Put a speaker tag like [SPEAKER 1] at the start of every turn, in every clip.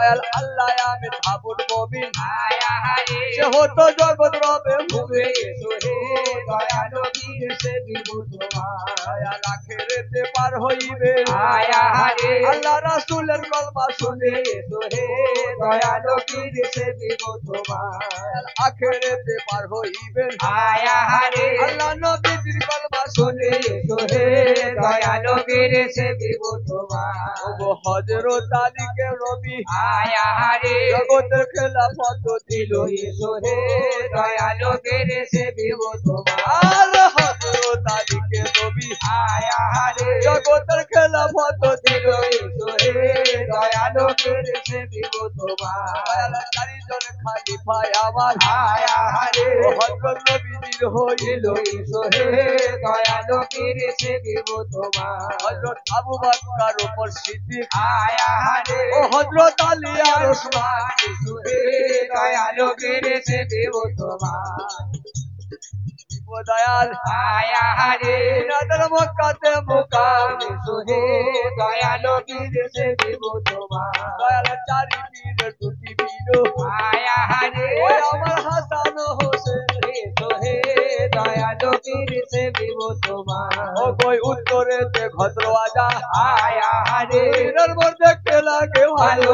[SPEAKER 1] দয়াল আল্লাহ আমি থাবুর মবিন সে হতো জগৎ রবে ভুবে
[SPEAKER 2] দয়ালো বীর সে বিভূত
[SPEAKER 1] দয়াল আখেরেতে পার হইবে
[SPEAKER 2] আল্লাহ রাসূলের কলমা শুনে দয়ালো বীর সে বিভূত
[SPEAKER 1] দয়াল আখেরেতে পার হইবে
[SPEAKER 2] আল্লাহ নবীর কলমা শুনে দয়ালো বীর সে বিভূত
[SPEAKER 1] ওগো হযরত আলীকে রবি জগতের খেলাফত দিল
[SPEAKER 2] দয়ালো বীর সে বিভূত
[SPEAKER 1] আর হযরত আলীকে রবি জগতের খেলাফত দিল
[SPEAKER 2] দয়ালো বীর সে বিভূত
[SPEAKER 1] দয়াল চারিজন খলিফা আমার ও হযরত নবীজির হইল
[SPEAKER 2] দয়ালো বীর সে বিভূত
[SPEAKER 1] হযরত আবু বকর উপর সিদ্দিক ও হযরত আলী আর ওসমান
[SPEAKER 2] দয়ালো বীর সে বিভূত
[SPEAKER 1] ও দয়াল ইনাদের মক্কাতে মুকাম
[SPEAKER 2] দয়ালো বীর সে বিভূত
[SPEAKER 1] দয়াল চারি পীর দুটি পীর ও আমার হাসান হোসেন
[SPEAKER 2] দয়ালো বীর সে বিভূত
[SPEAKER 1] ও কই উত্তরেতে ভদ্র আজা পীরের মধ্যে দেখতে লাগে ভালো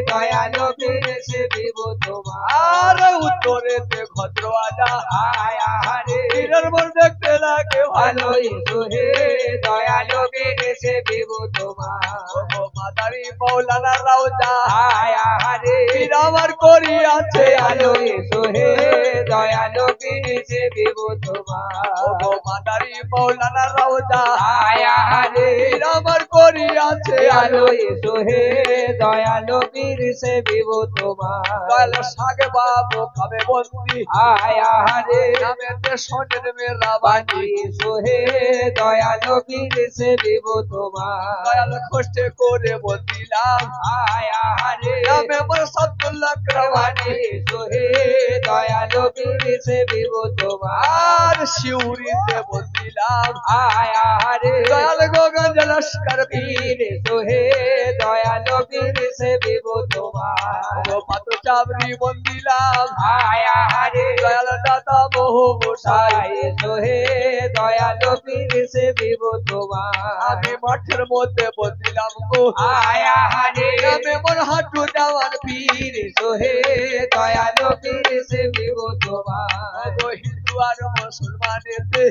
[SPEAKER 2] দয়ালো বীর সে বিভূত
[SPEAKER 1] আর উত্তরেতে ভদ্র আজা পীরের মধ্যে দেখতে লাগে ভালো
[SPEAKER 2] দয়ালো বীর সে বিভূত
[SPEAKER 1] ও মাদারি মৌলানা রাউজা পীর আমার করিয়াছে আলো
[SPEAKER 2] দয়ালো বীর সে বিভূত
[SPEAKER 1] ও মাদারি মৌলানা রাউজা পীর আমার করিয়াছে আলো
[SPEAKER 2] দয়ালো বীর সে বিভূত
[SPEAKER 1] দয়াল সাগে বাবু খাবে বন্দি নামেতে সোনের মেরা বানি
[SPEAKER 2] দয়ালো বীর সে বিভূত
[SPEAKER 1] দয়াল কষ্টে করে বলছিলাম নামে মোর সাবদুল্লাহ ক্রমানি
[SPEAKER 2] দয়ালো বীর সে বিভূত
[SPEAKER 1] আর শিউরিতে বলছিলাম দয়াল গোগঞ্জ লস্কর
[SPEAKER 2] বীর দয়ালো বীর সে বিভূত
[SPEAKER 1] ও পাত্র চাবরি বন্দিলাম দয়াল দাতা বহু গোসাই
[SPEAKER 2] দয়ালো বীর সে বিভূত
[SPEAKER 1] আমি মাঠের মধ্যে বলছিলাম গো নামে মোর হাঁটু দেওয়ান
[SPEAKER 2] পীর দয়ালো বীর সে বিভূত
[SPEAKER 1] গো হিন্দু আর মুসলমানেতে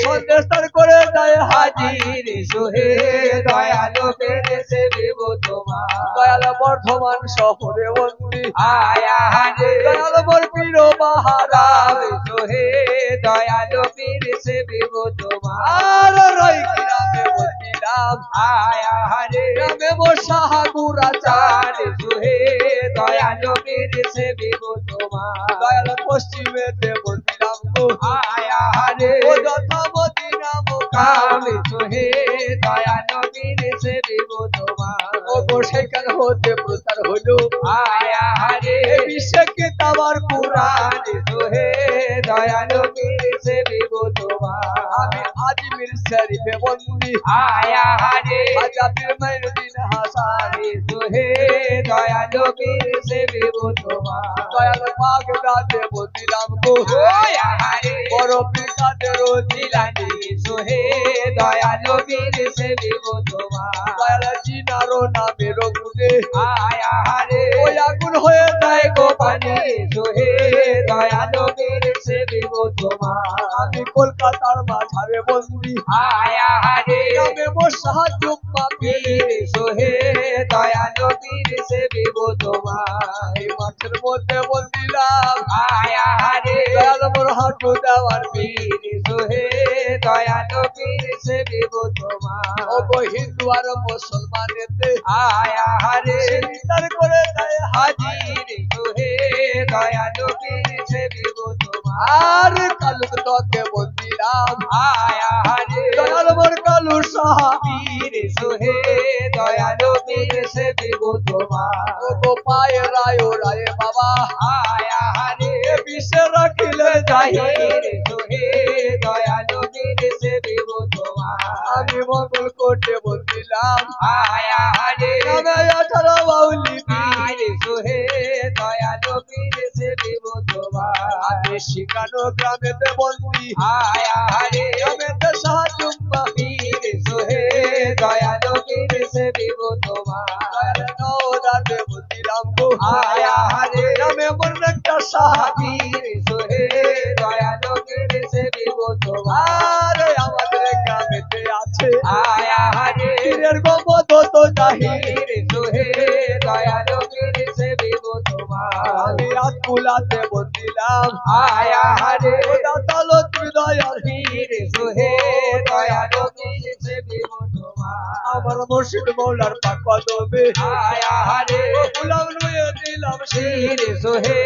[SPEAKER 1] সন্দেশ তার করে যায় হাজির
[SPEAKER 2] দয়ালো বীর সে বিভূত
[SPEAKER 1] দয়াল বর্ধমান শহরে বন্দি দয়াল মোর পীর বাহারা
[SPEAKER 2] দয়ালো বীর সে বিভূত
[SPEAKER 1] আর রই গ্রামে বলছিলাম গ্রামে মোর সাহাগুরা চার
[SPEAKER 2] দয়ালো বীর সে বিভূত
[SPEAKER 1] দয়াল পশ্চিমেতে বলছিলাম গো ও যথা মদিনা মোকাম
[SPEAKER 2] দয়ালো বীর সে বিভূত
[SPEAKER 1] ও গো সেখান হতে প্রচার হলো বিশ্বে কিতাবার কুরআন
[SPEAKER 2] দয়ালো বীর সে বিভূত
[SPEAKER 1] আমি আজমির শরীফে বন্দি আজা পীর মাইনুদ্দিন হাসান
[SPEAKER 2] দয়ালো বীর সে বিভূত
[SPEAKER 1] দয়াল বাগদাদে বলছিলাম গো বড় পীর কাদের জিলানী
[SPEAKER 2] দয়ালো বীর সে বিভূত
[SPEAKER 1] দয়াল জিনারো নামে রঘুনে ওই আগুন হয়ে যায় গো পানি
[SPEAKER 2] দয়ালো বীর সে বিভূত
[SPEAKER 1] আমি কলকাতার মাঝারে বন্দি নামে মোর সাহায্য
[SPEAKER 2] পীর দয়ালো বীর সে বিভূত
[SPEAKER 1] এই মাঠের মধ্যে বন্দিলাম দয়াল মোর হাঁটু দেওয়ার
[SPEAKER 2] পীর দয়ালো বীর সে বিভূত
[SPEAKER 1] ও গো হিন্দু আর মুসলমানেতে তার করে যায় হাজির
[SPEAKER 2] দয়ালো বীর সে বিভূত
[SPEAKER 1] আর কালুক তোকে বন্দিলাম দয়াল মোর কালু সাহা
[SPEAKER 2] পীর দয়ালো বীর সে বিভূত
[SPEAKER 1] ও গো পায়ে রায় রায় বাবা বিশ্বে রাখিলে
[SPEAKER 2] জাহির দয়ালো বীর সে বিভূত
[SPEAKER 1] আমি মঙ্গল কোটে বলছিলাম
[SPEAKER 2] আয়া রে
[SPEAKER 1] নামে 18 শিখানো গ্রামেতে বন্দি
[SPEAKER 2] আয়া রে
[SPEAKER 1] গ্রামেতে সাহায্যম্বা
[SPEAKER 2] পীর সোহে দয়ালো পীর সেবিব তোমার
[SPEAKER 1] নওদাতে বন্দিরাম গো
[SPEAKER 2] আয়া রে
[SPEAKER 1] গ্রামে মন একটা সাহাবি
[SPEAKER 2] পীর সোহে দয়ালো পীর সেবিব তোমার
[SPEAKER 1] আরে আমাদের গ্রামেতে আছে
[SPEAKER 2] আয়া রে
[SPEAKER 1] পীরের গোমত তো জাহি
[SPEAKER 2] পীর সোহে দয়ালো পীর সেবিব তোমার
[SPEAKER 1] আমি আকুলাতে বন্দিলাম
[SPEAKER 2] আয়া রে
[SPEAKER 1] ওটা তালো তুই দয়াল
[SPEAKER 2] পীর সোহে দয়ালো পীর সেবিব তোমার
[SPEAKER 1] আমার মুর্শিদ মৌলার পাক কদমে
[SPEAKER 2] আয়া রে
[SPEAKER 1] গোলাম লয়ে দিলাম
[SPEAKER 2] পীর সোহে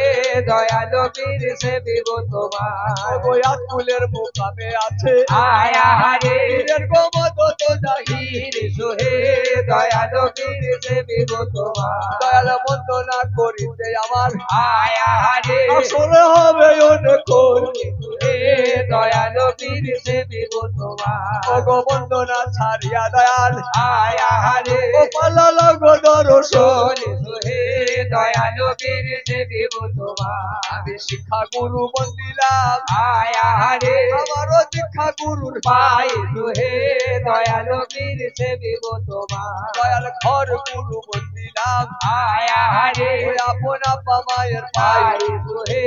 [SPEAKER 2] দয়ালো পীর সেবিব তোমার
[SPEAKER 1] ওই আকুলের মুকামে আছে
[SPEAKER 2] আয়া রে
[SPEAKER 1] পীরের গোমত তো জাহি
[SPEAKER 2] পীর সোহে দয়ালো পীর সেবিব তোমার
[SPEAKER 1] দয়াল বন্দনা করিতে আমার
[SPEAKER 2] আয়া রে
[SPEAKER 1] আসরে হবে অনেক
[SPEAKER 2] সোহে দয়ালো পীর সেবিব তোমার
[SPEAKER 1] গো বন্দনা ছাড়িয়া দয়াল
[SPEAKER 2] আয়া রে
[SPEAKER 1] ও পালালো গো দর্শন
[SPEAKER 2] সোহে দয়ালো পীর সেবিব তোমার
[SPEAKER 1] আমি শিক্ষা গুরু বন্দিলাম
[SPEAKER 2] আয়া রে
[SPEAKER 1] আমারও শিক্ষা গুরুর
[SPEAKER 2] পাই সোহে দয়ালো পীর সেবিব তোমার
[SPEAKER 1] দয়াল ঘর গুরু বন্দিলাম
[SPEAKER 2] আয়া রে
[SPEAKER 1] ওই আপন আব্বা মায়ের পাই
[SPEAKER 2] পাই সোহে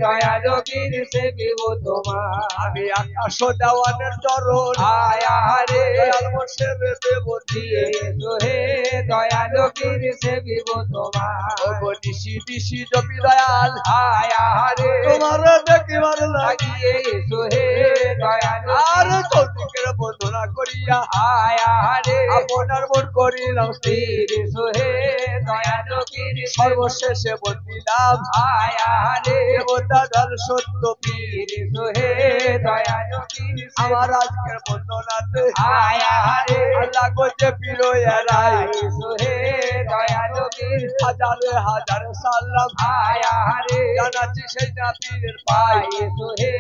[SPEAKER 2] দয়ালো পীর সেবিব তোমার
[SPEAKER 1] আমি আকাশ দেওয়ানের চরণ
[SPEAKER 2] আয়া রে
[SPEAKER 1] দয়াল মোর্শেদ দেবতী
[SPEAKER 2] সোহে দয়ালো পীর সেবিব তোমার
[SPEAKER 1] ও গো নিশি দিশি জপি দয়াল
[SPEAKER 2] আয়া রে
[SPEAKER 1] তোমার দেখিবার লাগি
[SPEAKER 2] লাগিয়ে সোহে দয়ালো
[SPEAKER 1] আর চৌদিকের বন্ধনা করিয়া
[SPEAKER 2] আয়া রে
[SPEAKER 1] আপনার মন করিলাম স্থির
[SPEAKER 2] পীর সোহে দয়ালো পীর
[SPEAKER 1] সর্বশেষে বন্দিলাম
[SPEAKER 2] আয়া রে
[SPEAKER 1] দেবতা দল সত্য পীর
[SPEAKER 2] পীর সোহে দয়ালো পীর
[SPEAKER 1] আমার আজকের বন্দনাতে
[SPEAKER 2] আয়া রে
[SPEAKER 1] আল্লাহ গোজে পিরো এরাই
[SPEAKER 2] সোহে দয়ালো পীর
[SPEAKER 1] হাজারে হাজারে সালাম
[SPEAKER 2] আয়া রে
[SPEAKER 1] জানাচ্ছি সেই না পীরের পাই
[SPEAKER 2] পাই সোহে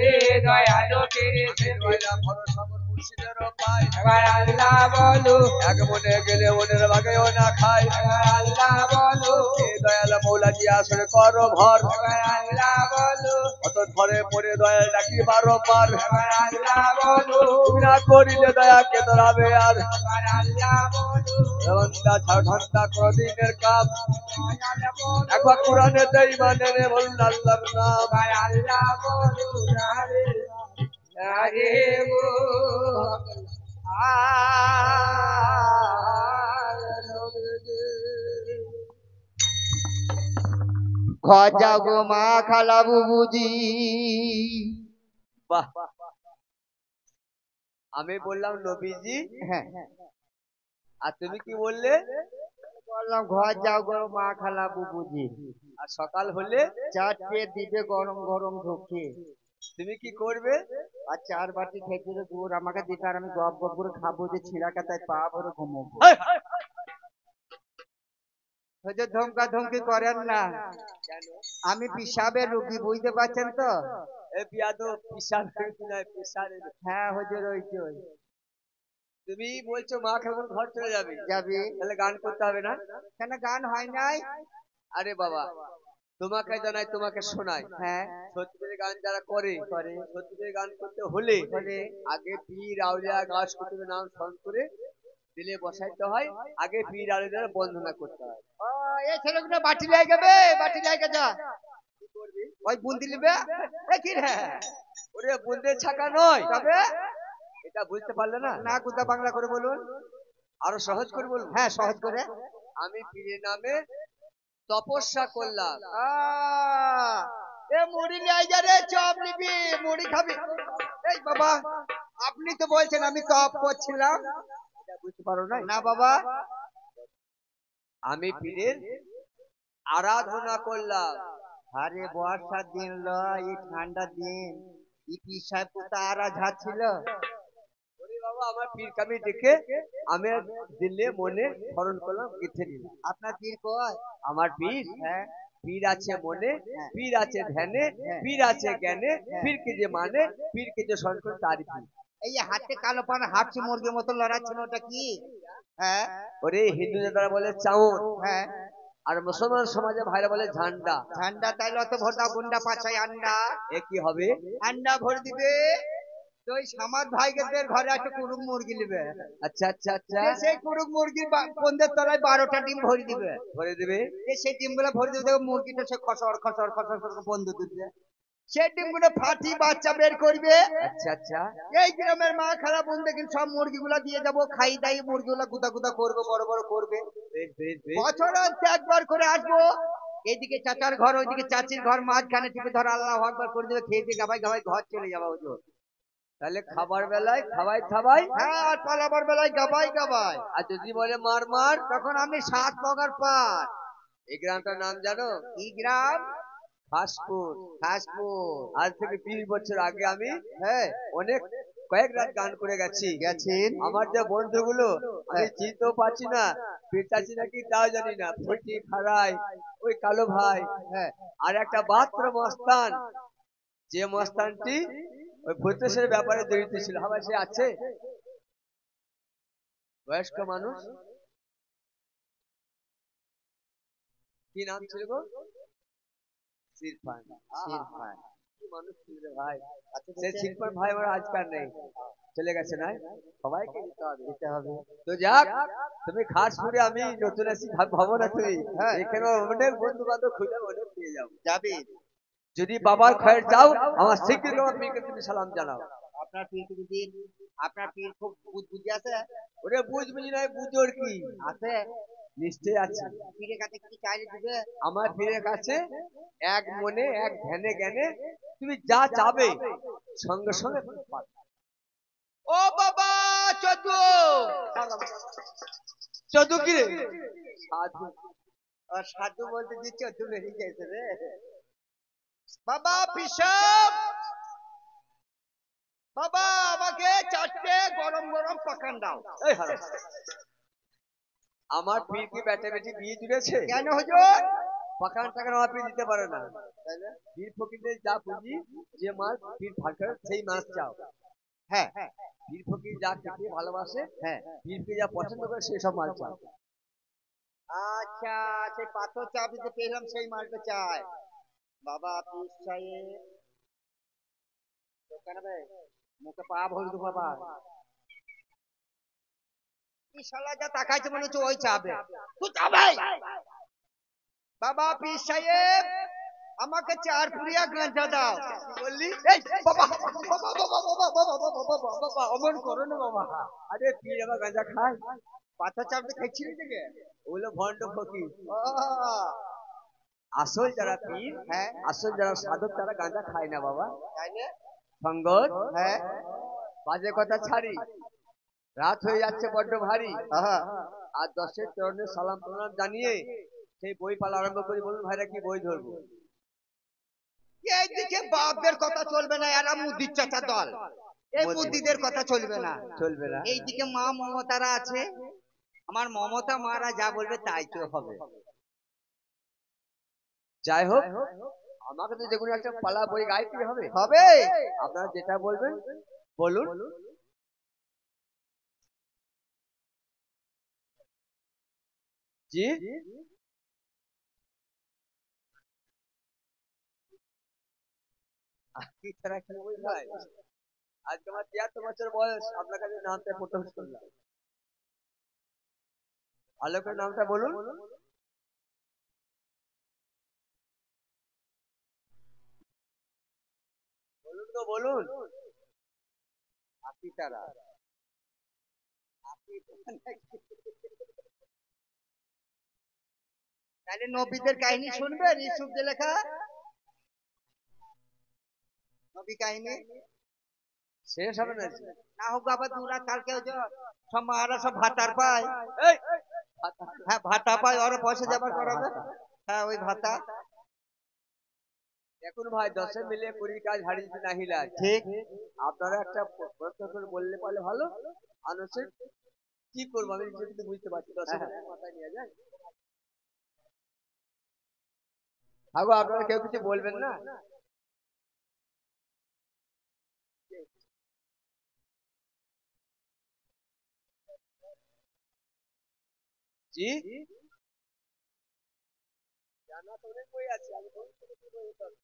[SPEAKER 2] দয়ালো পীর
[SPEAKER 1] দয়ালা ভরসা মোর মুর্শিদেরও পাই
[SPEAKER 2] এবার আল্লাহ বলো
[SPEAKER 1] এক মনে গেলে মনের ভাগেও না খাই
[SPEAKER 2] এবার আল্লাহ বলো
[SPEAKER 1] এই দয়ালা মৌলাজি আসরে করো ভর
[SPEAKER 2] এবার আল্লাহ বলো
[SPEAKER 1] অত ধরে পড়ে দয়াল ডাকি বারম্বার
[SPEAKER 2] এবার আল্লাহ বলো
[SPEAKER 1] তুমি না করিলে দয়া কে ধরাবে আর
[SPEAKER 2] এবার আল্লাহ বলো
[SPEAKER 1] ঘন্টা ঘন্টা দিনের কাম
[SPEAKER 2] দয়াল বলো
[SPEAKER 1] একবার কোরআনে দেই মানে রে বলুন আল্লাহর নাম
[SPEAKER 2] এবার আল্লাহ বলো রে রে গো ঘর যাও গো মা খালা বুবুজি
[SPEAKER 1] বাহ আমি বললাম নবীজি
[SPEAKER 2] হ্যাঁ
[SPEAKER 1] আর তুমি কি বললে
[SPEAKER 2] বললাম ঘর যাও গো মা খালা বুবুজি
[SPEAKER 1] আর সকাল হলে
[SPEAKER 2] চারটে দিবে গরম গরম ঢুকে
[SPEAKER 1] তুমি কি করবে
[SPEAKER 2] আর 4 বাটি খেজুরের গুড় আমাকে দিতে আর আমি গপ গপ করে খাবো যে ছিঁড়া কাতায় পা ভরে ঘুমোবো হুজুর ধমকা ধমকি করেন না আমি পিসাবের রুগী বুঝতে পারছেন তো
[SPEAKER 1] এ বিয়াদো পিসার নয় পিসারে
[SPEAKER 2] হ্যাঁ হুজুর ওই তো
[SPEAKER 1] তুমি বলছো মা কেমন ঘর চলে যাবে
[SPEAKER 2] যাবি
[SPEAKER 1] তাহলে গান করতে হবে না
[SPEAKER 2] কেন গান হয় নাই
[SPEAKER 1] আরে বাবা তোমাকে জানাই তোমাকে শোনাই
[SPEAKER 2] হ্যাঁ
[SPEAKER 1] সত্যিদের গান যারা করে
[SPEAKER 2] করে
[SPEAKER 1] সত্যিদের গান করতে হলে
[SPEAKER 2] বলে
[SPEAKER 1] আগে পীর আউলিয়া গাছ কুতুবের নাম স্মরণ করে দিলে বসাইতে হয় আগে পীর আউলিয়া বন্দনা করতে হয়
[SPEAKER 2] ও এই ছেলেগুলো বাটি লেগে যাবে বাটি লেগে যা
[SPEAKER 1] কি করবি
[SPEAKER 2] ওই বুন্দি লিবে এ কি রে
[SPEAKER 1] ওরে বুন্দে ছাকা নয়
[SPEAKER 2] তবে
[SPEAKER 1] এটা বুঝতে পারলে না
[SPEAKER 2] না কুদা বাংলা করে বলুন
[SPEAKER 1] আরো সহজ করে বলবো
[SPEAKER 2] হ্যাঁ সহজ করে
[SPEAKER 1] আমি পীরের নামে তপস্যা করলাম
[SPEAKER 2] এ মুড়ি নিয়ে যা রে চপ নিবি মুড়ি খাবি এই বাবা আপনি তো বলছেন আমি তপ করছিলাম
[SPEAKER 1] এটা বুঝতে পারো না
[SPEAKER 2] না বাবা
[SPEAKER 1] আমি পীরের আরাধনা করলাম
[SPEAKER 2] আরে বর্ষার দিন লয় এই ঠান্ডা দিন ইপি সাহেব তো আরা ঝাড়ছিল
[SPEAKER 1] ওরে বাবা আমার পীর কামি দেখে আমি দিলে মনে স্মরণ করলাম গেঁথে দিলাম
[SPEAKER 2] আপনার পীর কয়
[SPEAKER 1] আমার পীর
[SPEAKER 2] হ্যাঁ
[SPEAKER 1] পীর আছে মনে
[SPEAKER 2] হ্যাঁ।
[SPEAKER 1] পীর আছে ধ্যানে
[SPEAKER 2] হ্যাঁ।
[SPEAKER 1] পীর আছে জ্ঞানে
[SPEAKER 2] হ্যাঁ।
[SPEAKER 1] পীরকে যে মানে পীরকে যে স্মরণ করে তারই পীর
[SPEAKER 2] এই যে হাতে কালো পান হাঁটছি মুরগির মতো লড়াচ্ছেন ওটা কি হ্যাঁ
[SPEAKER 1] ওরে হিন্দু নেতারা বলে চাউর
[SPEAKER 2] হ্যাঁ
[SPEAKER 1] আর মুসলমান সমাজে ভাইরা বলে ঝান্ডা।
[SPEAKER 2] ঝান্ডা তাইলে অত ভোর দাও গুন্ডা পাছাই আন্ডা।
[SPEAKER 1] এ কি হবে?
[SPEAKER 2] আন্ডা ভরে দিবে তো ওই সামাদ ভাইদের ঘরে একটা কুরুক মুরগি নিবে।
[SPEAKER 1] আচ্ছা আচ্ছা আচ্ছা,
[SPEAKER 2] সেই কুরুক মুরগির বন্ধের তলায় 12টা ডিম ভরে দিবে।
[SPEAKER 1] ভরে দেবে।
[SPEAKER 2] সেই ডিমগুলো ভরে দিবে, দেখো মুরগিটা সে খসর খসর খসর খসর বন্ধ দিবে। সেই ডিমগুলো ফাটি বাচ্চা বের করবে।
[SPEAKER 1] আচ্ছা আচ্ছা,
[SPEAKER 2] এই গ্রামের মা খারাপ বন্ধু কিন্তু সব মুরগিগুলা দিয়ে যাবো, খাই দাই মুরগিগুলা গুদা গুদা করবে, বড় বড় করবে।
[SPEAKER 1] বেশ বেশ বেশ।
[SPEAKER 2] বছর অন্তে একবার করে আসবো, এইদিকে চাচার ঘর ওইদিকে চাচির ঘর, মাঝখানে টিপে ধর আল্লাহ আকবার করে দেবে, খেয়ে দিয়ে গাবাই গাবাই ঘর চলে যাবা হুজুর।
[SPEAKER 1] তাহলে খাবার বেলায় খাওয়াই খাওয়াই,
[SPEAKER 2] হ্যাঁ, আর পালাবার বেলায় গাবাই গাবাই।
[SPEAKER 1] আর যদি বলে মার মার,
[SPEAKER 2] তখন আমি 7 পগার পার।
[SPEAKER 1] এই গ্রামটার নাম জানো?
[SPEAKER 2] কি গ্রাম?
[SPEAKER 1] খাসপুর।
[SPEAKER 2] খাসপুর।
[SPEAKER 1] আজ থেকে 20 বছর আগে আমি
[SPEAKER 2] হ্যাঁ,
[SPEAKER 1] অনেক কয়েক রাত গান করে গেছি।
[SPEAKER 2] গেছেন।
[SPEAKER 1] আমার যে বন্ধুগুলো আমি চিনতেও পারছি না, পেটাচ্ছি নাকি তাও জানি না। ফটি খাড়াই, ওই কালো ভাই,
[SPEAKER 2] হ্যাঁ,
[SPEAKER 1] আর একটা মাত্র মস্তান, যে মস্তানটি ওই ভূতেশের ব্যাপারে জড়িত ছিল। হবে সে আছে বয়স্ক মানুষ, কি নাম ছিল গো? সিরফান।
[SPEAKER 2] সিরফান।
[SPEAKER 1] কি মানুষ ছিল রে ভাই।
[SPEAKER 2] আচ্ছা,
[SPEAKER 1] সে সিরফান ভাই আমার আজকাল নেই, চলে গেছে না, সবাইকে দিতে হবে।
[SPEAKER 2] দিতে হবে।
[SPEAKER 1] তো যাক, তুমি খাসপুরে, আমি নতুন এসেছি ভাবো না তুমি।
[SPEAKER 2] হ্যাঁ।
[SPEAKER 1] এখানে অনেক বন্ধু বান্ধব খুঁজে অনেক পেয়ে যাবো।
[SPEAKER 2] যাবি।
[SPEAKER 1] যদি বাবার খয়ের চাও, আমার শিগগির আমার পীরকে তুমি সালাম জানাও।
[SPEAKER 2] আপনার পীর দিন, আপনার পীর খুব বুঝ আছে।
[SPEAKER 1] ওরে বুঝ বুঝি নাই, বুঝোর কি
[SPEAKER 2] আছে,
[SPEAKER 1] নিশ্চয় আছে।
[SPEAKER 2] পীরের কাছে কি চাইলে দিবে?
[SPEAKER 1] আমার পীরের কাছে এক মনে এক ধ্যানে জ্ঞানে তুমি যা চাবে সঙ্গে সঙ্গে পাবে।
[SPEAKER 2] ও বাবা চোদ্দু।
[SPEAKER 1] চোদ্দু কি রে? সাধু।
[SPEAKER 2] আর সাধু বলতে যে চোদ্দু বেরিয়ে গেছে রে। বাবা পিসাব, বাবা আমাকে 4টে গরম গরম পাকান দাও।
[SPEAKER 1] এই হারাম, আমার পীর কি বেটা বেটি বিয়ে জুড়েছে?
[SPEAKER 2] কেন হুজুর?
[SPEAKER 1] পাকান টাকার আমার পীর দিতে পারে না। পীর ফকিরদের যা পুঁজি, যে মাছ পীর ভাগ করে সেই মাছ চাও।
[SPEAKER 2] হ্যাঁ
[SPEAKER 1] পীর ফকির যা খেতে ভালোবাসে,
[SPEAKER 2] হ্যাঁ।
[SPEAKER 1] পীরকে যা পছন্দ করে সেই সব মাল চাও।
[SPEAKER 2] আচ্ছা, সেই পাথর চাবিতে পেলাম সেই মালটা চাই। বাবা পীর সাহেব দোকানে বে মুখে পা ভরে দেবো বাবা। কি শালা যা তাকাইছে মনে হচ্ছে ওই চাবে। তুই চাবে। বাবা পীর সাহেব আমাকে 4 পুরিয়া গাঁজা দাও।
[SPEAKER 1] বললি?
[SPEAKER 2] এই বাবা বাবা বাবা বাবা বাবা বাবা বাবা অমন করো না বাবা।
[SPEAKER 1] আরে পীর আবার গাঁজা খায়?
[SPEAKER 2] পাথর চাপতে খাইছিলি থেকে?
[SPEAKER 1] ওগুলো ভণ্ড ফকির।
[SPEAKER 2] ও
[SPEAKER 1] আসল যারা পীর,
[SPEAKER 2] হ্যাঁ,
[SPEAKER 1] আসল যারা সাধক, তারা গাঁজা খায় না বাবা।
[SPEAKER 2] তাইলে
[SPEAKER 1] সঙ্গত,
[SPEAKER 2] হ্যাঁ,
[SPEAKER 1] বাজে কথা ছাড়ি, রাত হয়ে যাচ্ছে বড্ড ভারী।
[SPEAKER 2] আহা,
[SPEAKER 1] আর 10-এর চরণে সালাম প্রণাম জানিয়ে সেই বই পালা আরম্ভ করি। বলুন ভাইরা কি বই ধরবো?
[SPEAKER 2] এইদিকে বাপদের কথা চলবে না, এরা মুদির চাচা দল। এই মুদিদের কথা চলবে না।
[SPEAKER 1] চলবে না।
[SPEAKER 2] এইদিকে মা মমতারা আছে, আমার মমতা মারা যা বলবে তাই তো হবে।
[SPEAKER 1] যাই হোক, আমাকে তো যেগুলো একটা পালা বই গাইতে হবে।
[SPEAKER 2] হবে।
[SPEAKER 1] আপনারা যেটা বলবেন বলুন। জি, কি ছাড়া কি বই ভাই? আজ তোমার 73 বছর বয়স, আপনার কাছে নামটা প্রথম শুনলাম। ভালো করে নামটা বলুন। বলুন তো বলুন।
[SPEAKER 2] আপনি তারা তাহলে নবীদের কাহিনী শুনবেন? ইউসুফ যে লেখা নবী কাহিনী
[SPEAKER 1] শেষ হবে না?
[SPEAKER 2] না হোক বাবা, 2 রাত কালকে ওই যে সব মারা সব ভাতার পায়।
[SPEAKER 1] এই,
[SPEAKER 2] হ্যাঁ ভাতা পায়, ওরা পয়সা জমা করাবে। হ্যাঁ ওই ভাতা।
[SPEAKER 1] দেখুন ভাই, 10 মিলে 20 কাজ হারিয়েছে নাহিলা।
[SPEAKER 2] ঠিক।
[SPEAKER 1] আপনারা একটা প্রশ্ন করে বললে পারলে ভালো। আনুষের কি করবো আমি নিজে কিন্তু বুঝতে পারছি। 10 মিলে মাথায় নিয়ে যায়। আগো আপনারা কেউ কিছু বলবেন না? জি, অনেক বই আছে, আমি বই থেকে কি বই হতে হবে?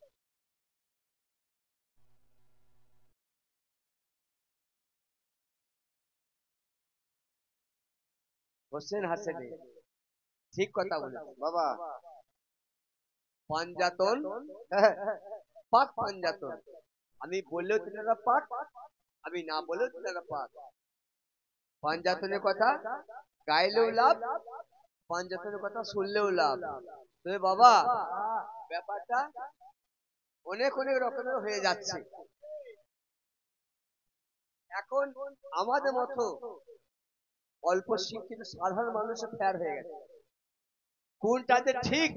[SPEAKER 1] হোসেন হাসেমি ঠিক কথা বলেছে
[SPEAKER 2] বাবা।
[SPEAKER 1] পাঞ্জাতন,
[SPEAKER 2] হ্যাঁ,
[SPEAKER 1] পাক পাঞ্জাতন। আমি বললেও তিনারা পাক, আমি না বললেও তিনারা পাক। পাঞ্জাতনের কথা গাইলেও লাভ, পাঞ্জাতনের কথা শুনলেও লাভ। তবে বাবা ব্যাপারটা অনেক অনেক রকমের হয়ে যাচ্ছে এখন। আমাদের মতো অল্প শিক্ষিত সাধারণ মানুষের ফেয়ার হয়ে গেছে, কোনটা যে ঠিক